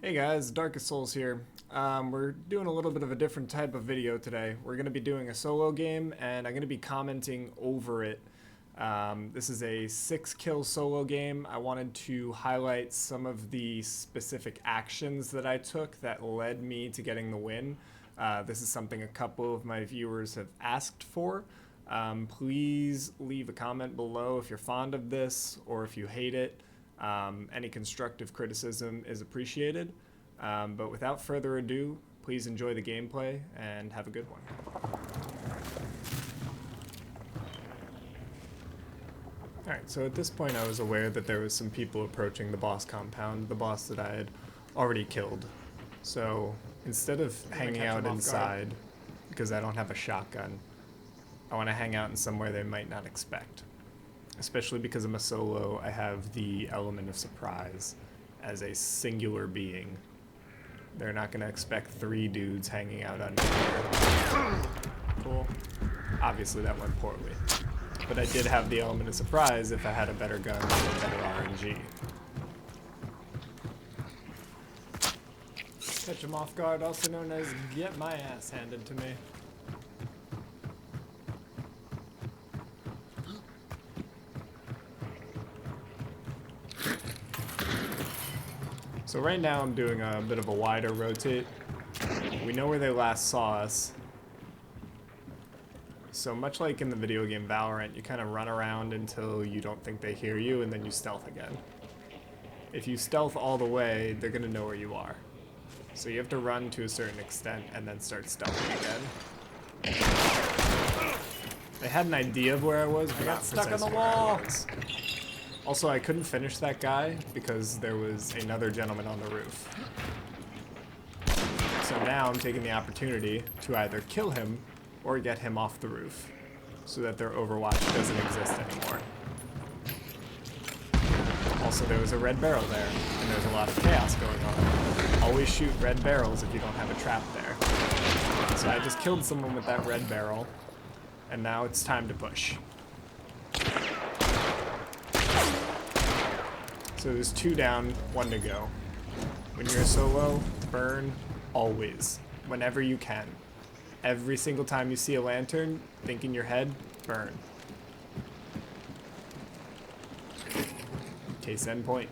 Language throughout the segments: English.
Hey guys, Darkest Souls here. We're doing a little bit of a different type of video today. We're going to be doing a solo game, and I'm going to be commenting over it. This is a 6-kill solo game. I wanted to highlight some of the specific actions that I took that led me to getting the win. This is something a couple of my viewers have asked for. Please leave a comment below if you're fond of this or if you hate it. Any constructive criticism is appreciated. But without further ado, please enjoy the gameplay and have a good one. Alright, so at this point I was aware that there was some people approaching the boss compound, the boss that I had already killed. So instead of hanging out inside, because I don't have a shotgun, I want to hang out in somewhere they might not expect. Especially because I'm a solo, I have the element of surprise as a singular being. They're not going to expect 3 dudes hanging out under here. Cool. Obviously that went poorly. But I did have the element of surprise if I had a better gun or a better RNG. Catch him off guard, also known as get my ass handed to me. So right now I'm doing a bit of a wider rotate. We know where they last saw us. So much like in the video game Valorant, you kind of run around until you don't think they hear you and then you stealth again. If you stealth all the way, they're going to know where you are. So you have to run to a certain extent and then start stealthing again. They had an idea of where I was, but I got stuck on the wall. Also, I couldn't finish that guy because there was another gentleman on the roof. So now I'm taking the opportunity to either kill him or get him off the roof so that their overwatch doesn't exist anymore. Also, there was a red barrel there, and there's a lot of chaos going on. Always shoot red barrels if you don't have a trap there. So I just killed someone with that red barrel, and now it's time to push. So there's 2 down, 1 to go. When you're a solo, burn always, whenever you can. Every single time you see a lantern, think in your head, burn. Case end point.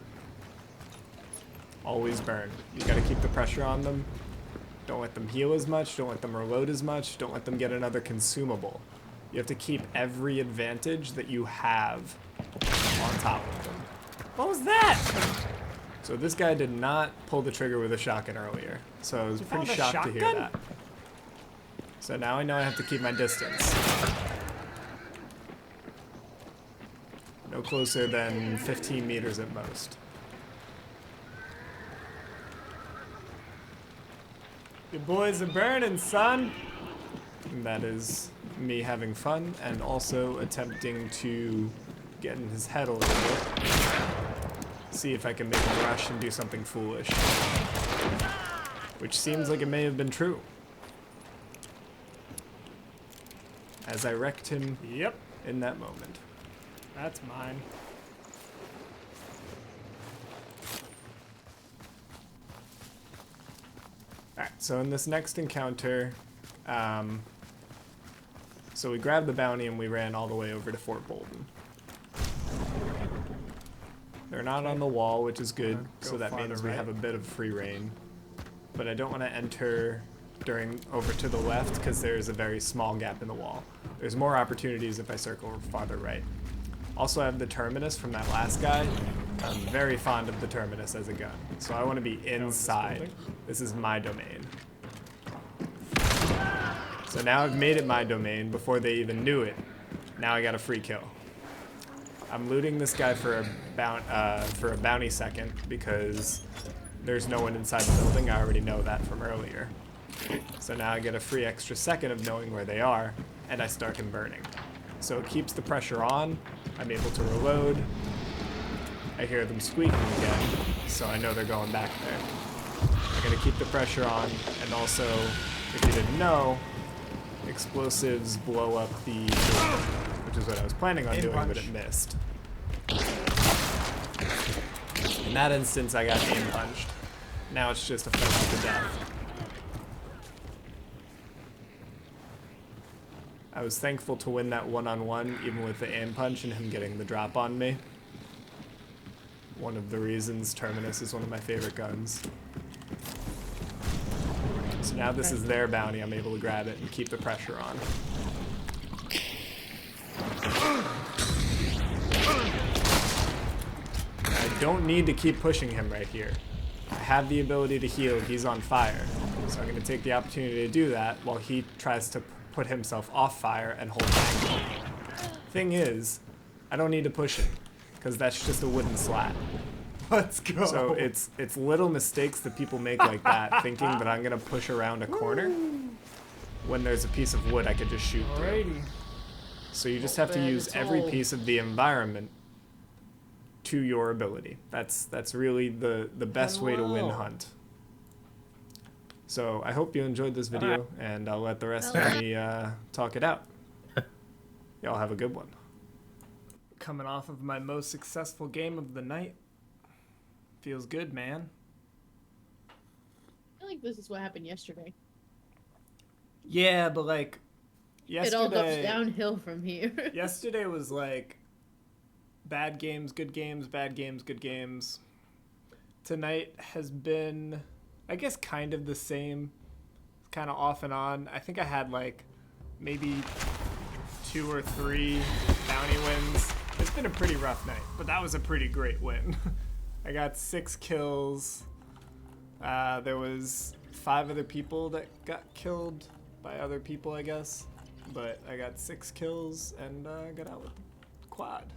Always burn. You gotta keep the pressure on them. Don't let them heal as much, don't let them reload as much, don't let them get another consumable. You have to keep every advantage that you have on top of them. What was that? So this guy did not pull the trigger with a shotgun earlier, so I was pretty shocked to hear that. So now I know I have to keep my distance. No closer than 15 meters at most. Your boys are burning, son! And that is me having fun and also attempting to get in his head a little bit. See if I can make him rush and do something foolish. Which seems like it may have been true. As I wrecked him in that moment. That's mine. Alright, so in this next encounter, so we grabbed the bounty and we ran all the way over to Fort Bolton. They're not on the wall, which is good, so that means we have a bit of free reign. But I don't want to enter over to the left because there's a very small gap in the wall. There's more opportunities if I circle farther right. Also, I have the Terminus from that last guy. I'm very fond of the Terminus as a gun, so I want to be inside. This is my domain. So now I've made it my domain before they even knew it. Now I got a free kill. I'm looting this guy for a bounty second because there's no one inside the building. I already know that from earlier. So now I get a free extra second of knowing where they are, and I start him burning. So it keeps the pressure on. I'm able to reload. I hear them squeaking again, so I know they're going back there. I'm gonna keep the pressure on, and also, if you didn't know, explosives blow up the door, which is what I was planning on doing, but it missed. In that instance, I got aim punched. Now it's just a fight to the death. I was thankful to win that one-on-one, even with the aim punch and him getting the drop on me. One of the reasons Terminus is one of my favorite guns. So now this is their bounty, I'm able to grab it and keep the pressure on. I don't need to keep pushing him right here. I have the ability to heal, he's on fire. So I'm going to take the opportunity to do that while he tries to put himself off fire and hold angle. Thing is, I don't need to push him, because that's just a wooden slat. Let's go. So it's little mistakes that people make like that, thinking that I'm going to push around a corner when there's a piece of wood I could just shoot through. Alrighty. So you just have to use every piece of the environment to your ability. That's really the best way to win Hunt. So I hope you enjoyed this video, and I'll let the rest of me talk it out. Y'all have a good one. Coming off of my most successful game of the night. Feels good, man. I feel like this is what happened yesterday. Yeah, but like yesterday, it all goes downhill from here. Yesterday was like bad games, good games, bad games, good games. Tonight has been, I guess, kind of the same, kind of off and on. I think I had like maybe 2 or 3 bounty wins. It's been a pretty rough night, but that was a pretty great win. I got 6 kills. There was 5 other people that got killed by other people, I guess. But I got 6 kills and got out with the quad.